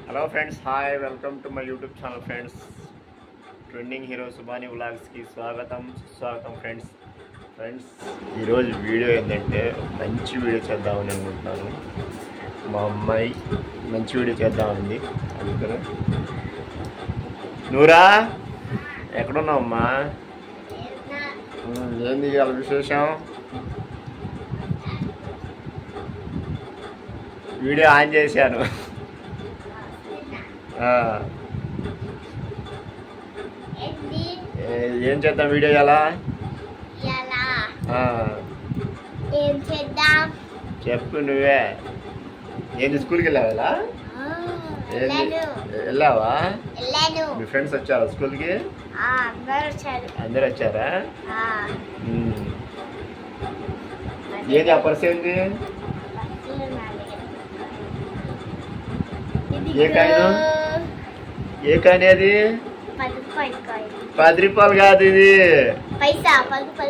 Hello friends, hi, welcome to my YouTube channel friends. Trending hero Subani వ్లాగ్స్కి స్వాగతం, సుస్వాగతం friends. ఈరోజు వీడియో ఏంటంటే మంచి వీడియో చేద్దామని అనుకుంటున్నాను. మా అమ్మాయి మంచి వీడియో చేద్దామని అందుకని. నూరా ఎక్కడున్నావు అమ్మా? ఏంది ఇవాళ విశేషం? వీడియో ఆన్ చేశాను. ఏం చేద్దాం వీడియో ఎలా చెప్పు నువ్వే. ఏంది స్కూల్కి వెళ్ళావా? వెళ్ళావా? మీ ఫ్రెండ్స్ వచ్చారా స్కూల్కి? అందరు వచ్చారా? ఏది ఆ పర్స్ ఏంది? ఏ కాని అది? 10 రూపాయలు కాదు, ఇది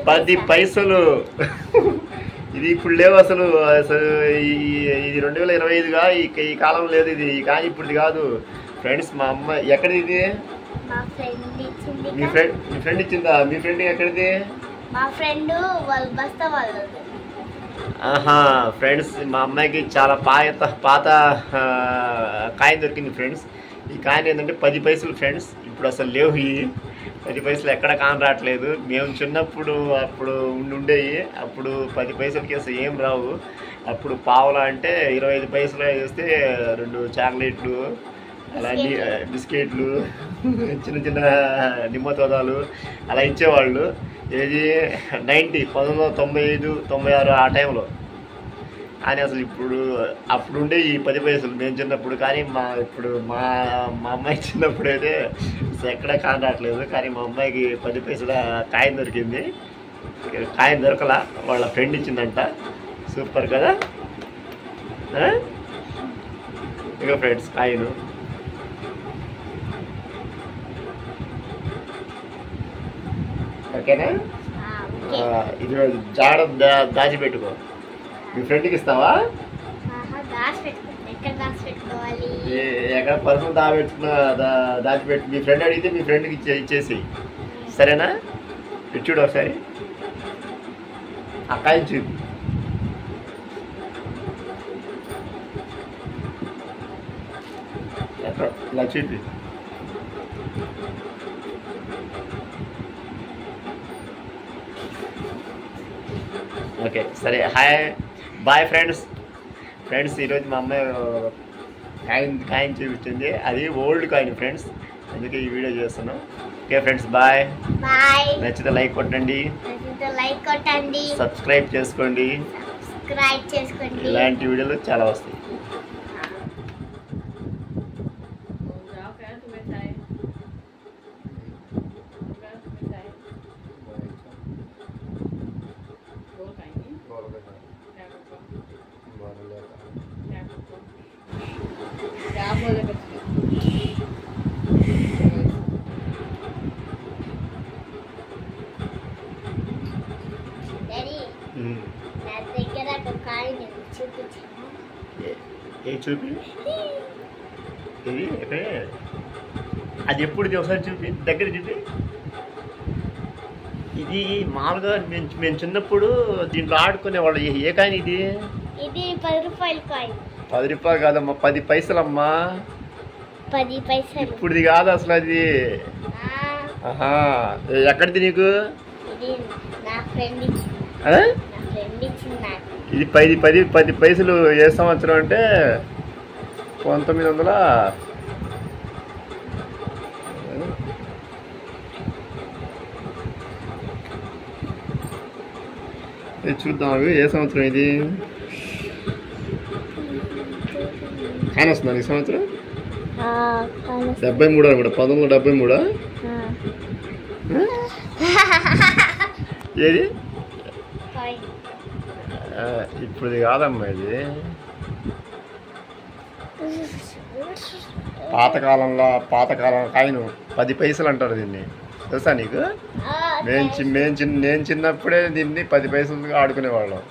10 పైసలు. ఇది ఇప్పుడు లేవు అసలు. ఇది 2025గా ఈ కాలం లేదు ఇది. కానీ ఇప్పుడు కాదు ఫ్రెండ్స్. మా అమ్మ ఎక్కడిది ఇది? మీ ఫ్రెండ్ ఇచ్చిందా? మీ ఫ్రెండ్ ఎక్కడిది? ఆహా ఫ్రెండ్స్, మా అమ్మాయికి చాలా పాత కాయిన్ దొరికింది ఫ్రెండ్స్. ఈ కాయిన్ ఏంటంటే 10 పైసలు ఫ్రెండ్స్. ఇప్పుడు అసలు లేవు ఈ 10 పైసలు, ఎక్కడ కాని రావట్లేదు. మేము చిన్నప్పుడు అప్పుడు ఉండేవి. అప్పుడు 10 పైసలకి అసలు ఏం రావు. అప్పుడు పావులా అంటే 25 పైసలు వేస్తే 2 చాక్లెట్లు, అలాంటి బిస్కెట్లు, చిన్న చిన్న నిమ్మతోదాలు అలా ఇచ్చేవాళ్ళు. ఏది 1995, 96 ఆ టైంలో. కానీ అసలు అప్పుడు ఉండే ఈ 10 పైసలు మేము చిన్నప్పుడు. కానీ ఇప్పుడు మా అమ్మాయి చిన్నప్పుడు అయితే ఎక్కడ కాని రావట్లేదు. కానీ మా అమ్మాయికి 10 పైసల కాయిన్ దొరికింది. కాయిన్ దొరకలా, వాళ్ళ ఫ్రెండ్ ఇచ్చిందంట. సూపర్ కదా? ఇక ఫ్రెండ్స్ కాయిన్ ఓకేనా? ఇది జాడ దాచిపెట్టుకో. మీ ఫ్రెండ్కి ఇస్తావా? ఎక్కడ పర్సనల్ దాచిపెట్టు. మీ ఫ్రెండ్ అడిగితే మీ ఫ్రెండ్కి ఇచ్చేసి, సరేనా? చూడు ఒకసారి ఆ కాయిన్ చూపి. ఇలా చూపి. ఓకే సరే, హాయ్ బాయ్ ఫ్రెండ్స్. ఈరోజు మా అమ్మాయి కాయిన్ చూపించింది. అది ఓల్డ్ కాయిన్ ఫ్రెండ్స్, అందుకే ఈ వీడియో చేస్తున్నాం. Okay friends, bye. నచ్చితే లైక్ కొట్టండి, సబ్స్క్రైబ్ చేసుకోండి. ఇలాంటి వీడియోలు చాలా వస్తాయి. చూపి. ఇది అది ఎప్పుడు ఒకసారి చూపి, దగ్గర చూపి. ఇది మామూలుగా మేము చిన్నప్పుడు దీంట్లో ఆడుకునేవాళ్ళు. ఏ కాయిన్ ఇది? 10 రూపాయలు కాయిన్. 10 రూపాయలు కాదమ్మా, 10 పైసలమ్మా. 10 పైసలు ఇప్పుడుది కాదు అసలు అది. ఆహా, ఎక్కడిది నీకు? ఇది 10 పైసలు. ఏ సంవత్సరం అంటే 1900. చూద్దాం అవి ఏ సంవత్సరం. ఇది కాని వస్తుందా ఈ సంవత్సరం? 73 అనుకుంటా. 1973. ఏది? ఇప్పుడు కాదమ్మా, ఇది పాతకాలం కాయిన్. 10 పైసలు అంటారు దీన్ని, తెలుసా నీకు? నేను చిన్నప్పుడే దీన్ని 10 పైసలు ఆడుకునేవాళ్ళం.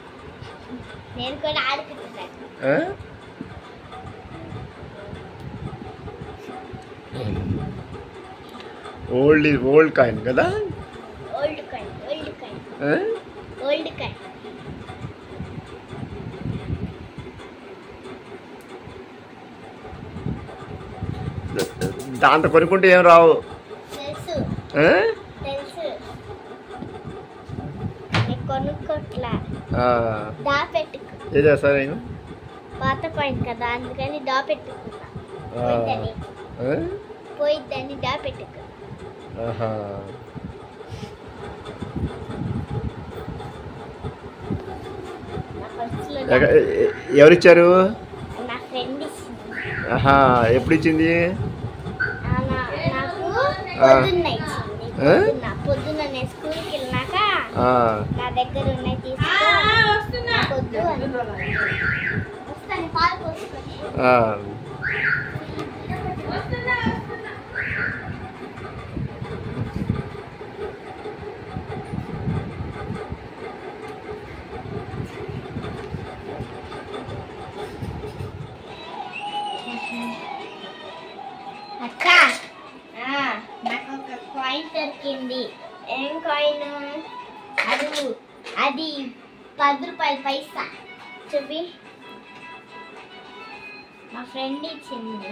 ఓల్డ్ కాయిన్ కదా. ఓల్డ్ కాయిన్ ఓల్డ్ కాయిన్ ఆ? Old coin. దాంతో కొనుక్కుంటే ఏం రావు. తెలుసు ఆ? తెలుసు నేను కొనుక్కోట్లా, ఆ. దాపెట్టుకు. ఏం చేస్తారు నేను? పాత కాయిన్ కదా అందుకని దాపెట్టుకున్నా. ఆ. పోయిద్దని ఆ? పోయిద్దని దాపెట్టుకు. ఆహా. నా పర్సులో ఎవరిచ్చారు? నా ఫ్రెండ్ ఇచ్చింది. ఆహా. ఎప్పుడు ఇచ్చింది? నాకు ఆ. పొద్దున్న ఇచ్చింది. ఆ? పొద్దున్న నేను స్కూల్కి వెళ్ళినాక ఆ. నా దగ్గర ఉన్నాయి తీసుకో, పొద్దు అని. వస్తాను పాలు పోసుకొని. ఆ. అక్క, నాకు ఒక కాయిన్ దొరికింది. ఏం కాయిన్? అది 10 రూపాయల పైసా. చూపి, మా ఫ్రెండ్ ఇచ్చింది.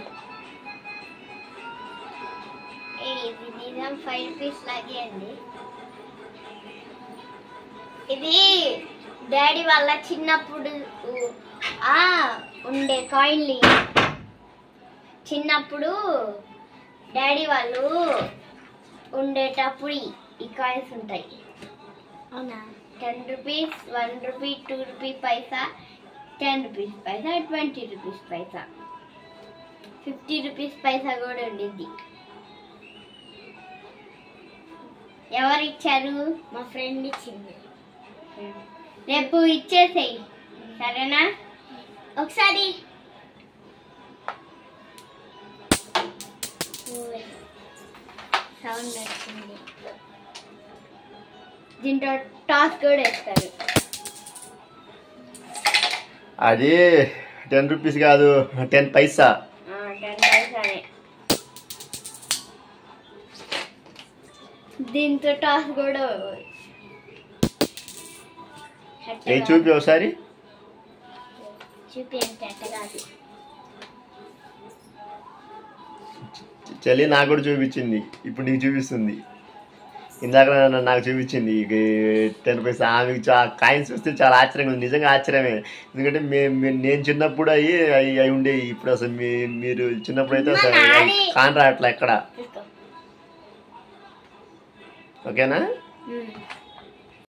ఇది నిజం 5 రూపీస్ లాగే అండి. ఇది డాడీ వాళ్ళ చిన్నప్పుడు ఉండే కాయిన్లు. చిన్నప్పుడు డాడీ వాళ్ళు ఉండేటప్పుడు ఈ కాయిన్స్ ఉంటాయి. అవునా? 10 రూపీస్, 1 రూపీ, 2 రూపీ పైసా, 10 రూపీస్ పైసా, 20 రూపీస్ పైసా, 50 రూపీస్ పైసా కూడా ఉండింది. ఎవరు ఇచ్చారు? మా ఫ్రెండ్ ఇచ్చింది. రేపు ఇచ్చేసేయి, సరేనా? ఒకసారి సౌండ్ వచ్చింది. దీంట్లో టాస్ కూడా వేస్తారు. అది 10 రూపీస్ కాదు, 10 పైసా. 10 పైసానే. దీంతో టాస్ కూడా. చూపి ఒకసారి. చూపి అంటే అట్ట కాదు. చెల్లి నాకు కూడా చూపించింది, ఇప్పుడు నీకు చూపిస్తుంది. ఇందాక నాకు చూపించింది 10 పైసా. ఆమెకు కాయిన్స్ చూస్తే చాలా ఆశ్చర్యంగా ఉంది, నిజంగా ఆశ్చర్యమే. ఎందుకంటే నేను చిన్నప్పుడు అవి ఉండేవి. ఇప్పుడు అసలు మీరు చిన్నప్పుడు అయితే అసలు కాని రావట్లే ఎక్కడ. ఓకేనా?